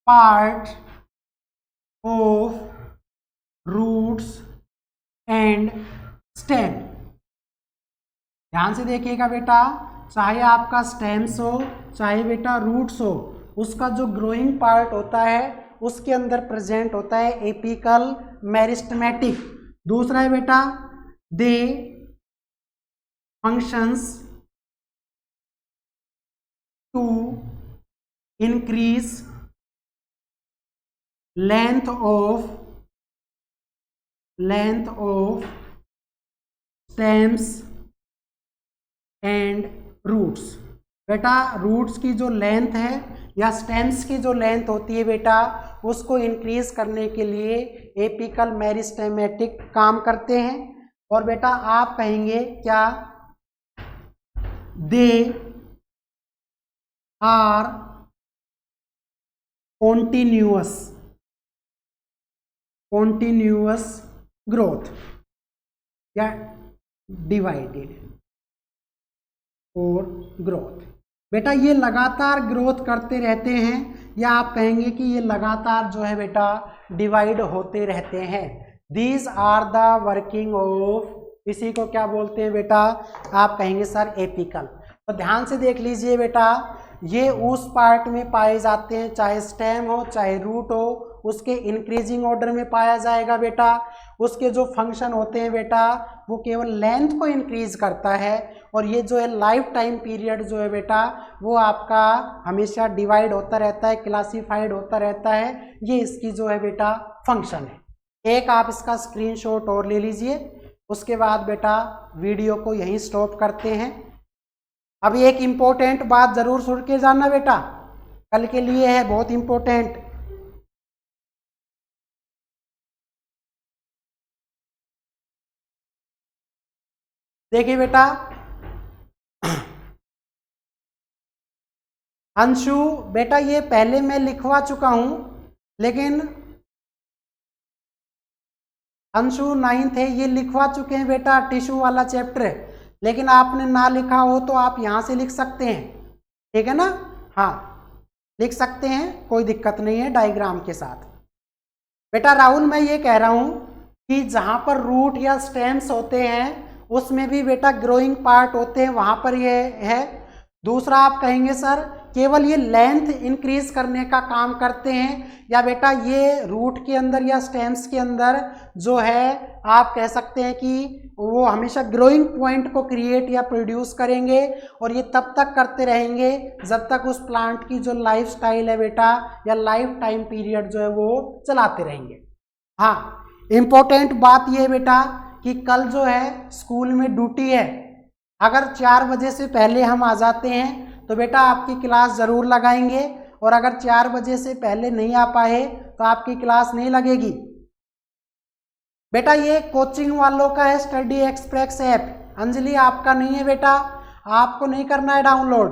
part of roots and stem. ध्यान से देखिएगा बेटा, चाहे आपका स्टेम्स हो चाहे बेटा रूट्स हो, उसका जो ग्रोइंग पार्ट होता है उसके अंदर प्रेजेंट होता है एपिकल मेरिस्टेमेटिक। दूसरा है बेटा they functions to increase length of stems and roots. बेटा रूट्स की जो लेंथ है या स्टेम्स की जो लेंथ होती है बेटा, उसको इंक्रीज करने के लिए एपिकल मेरिस्टेमेटिक काम करते हैं। और बेटा आप कहेंगे क्या? दे आर कॉन्टिन्यूअस ग्रोथ या डिवाइडेड और ग्रोथ। बेटा ये लगातार ग्रोथ करते रहते हैं, या आप कहेंगे कि ये लगातार जो है बेटा डिवाइड होते रहते हैं। These are the working of, इसी को क्या बोलते हैं बेटा? आप कहेंगे सर एपिकल। तो ध्यान से देख लीजिए बेटा, ये उस पार्ट में पाए जाते हैं, चाहे स्टेम हो चाहे रूट हो, उसके इंक्रीजिंग ऑर्डर में पाया जाएगा बेटा। उसके जो फंक्शन होते हैं बेटा वो केवल लेंथ को इंक्रीज करता है, और ये जो है लाइफ टाइम पीरियड जो है बेटा वो आपका हमेशा डिवाइड होता रहता है, क्लासिफाइड होता रहता है। ये इसकी जो है बेटा फंक्शन है। एक आप इसका स्क्रीनशॉट और ले लीजिए, उसके बाद बेटा वीडियो को यहीं स्टॉप करते हैं। अभी एक इम्पोर्टेंट बात जरूर सुन के जाना बेटा, कल के लिए है, बहुत इम्पोर्टेंट। देखिए बेटा, अंशु बेटा ये पहले मैं लिखवा चुका हूं, लेकिन अंशु 9th है, ये लिखवा चुके हैं बेटा टिश्यू वाला चैप्टर, लेकिन आपने ना लिखा हो तो आप यहां से लिख सकते हैं, ठीक है ना? हाँ लिख सकते हैं, कोई दिक्कत नहीं है डायग्राम के साथ। बेटा राहुल मैं ये कह रहा हूं कि जहां पर रूट या स्टेम्स होते हैं उसमें भी बेटा ग्रोइंग पार्ट होते हैं, वहां पर ये है। दूसरा आप कहेंगे सर केवल ये लेंथ इंक्रीज करने का काम करते हैं, या बेटा ये रूट के अंदर या स्टेम्स के अंदर जो है आप कह सकते हैं कि वो हमेशा ग्रोइंग पॉइंट को क्रिएट या प्रोड्यूस करेंगे, और ये तब तक करते रहेंगे जब तक उस प्लांट की जो लाइफ स्टाइल है बेटा या लाइफ टाइम पीरियड जो है वो चलाते रहेंगे। हाँ इम्पोर्टेंट बात ये है बेटा कि कल जो है स्कूल में ड्यूटी है, अगर 4 बजे से पहले हम आ जाते हैं तो बेटा आपकी क्लास ज़रूर लगाएंगे, और अगर 4 बजे से पहले नहीं आ पाए तो आपकी क्लास नहीं लगेगी। बेटा ये कोचिंग वालों का है स्टडी एक्सप्रेस ऐप, अंजलि आपका नहीं है बेटा, आपको नहीं करना है डाउनलोड,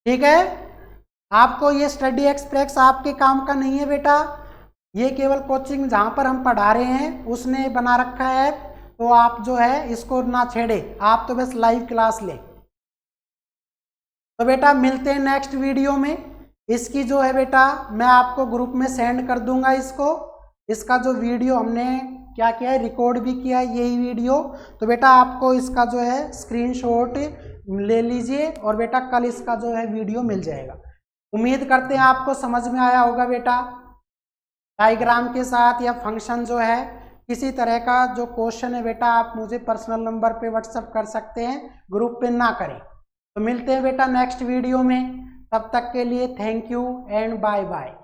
ठीक है? आपको ये स्टडी एक्सप्रेस आपके काम का नहीं है बेटा, ये केवल कोचिंग जहाँ पर हम पढ़ा रहे हैं उसने बना रखा है, तो आप जो है इसको ना छेड़े, आप तो बस लाइव क्लास ले। तो बेटा मिलते हैं नेक्स्ट वीडियो में। इसकी जो है बेटा मैं आपको ग्रुप में सेंड कर दूंगा इसका जो वीडियो हमने क्या किया है, रिकॉर्ड भी किया है यही वीडियो, तो बेटा आपको इसका जो है स्क्रीनशॉट ले लीजिए, और बेटा कल इसका जो है वीडियो मिल जाएगा। उम्मीद करते हैं आपको समझ में आया होगा बेटा। डायग्राम के साथ या फंक्शन जो है किसी तरह का जो क्वेश्चन है बेटा आप मुझे पर्सनल नंबर पे व्हाट्सएप कर सकते हैं, ग्रुप पे ना करें। तो मिलते हैं बेटा नेक्स्ट वीडियो में, तब तक के लिए thank you and bye bye.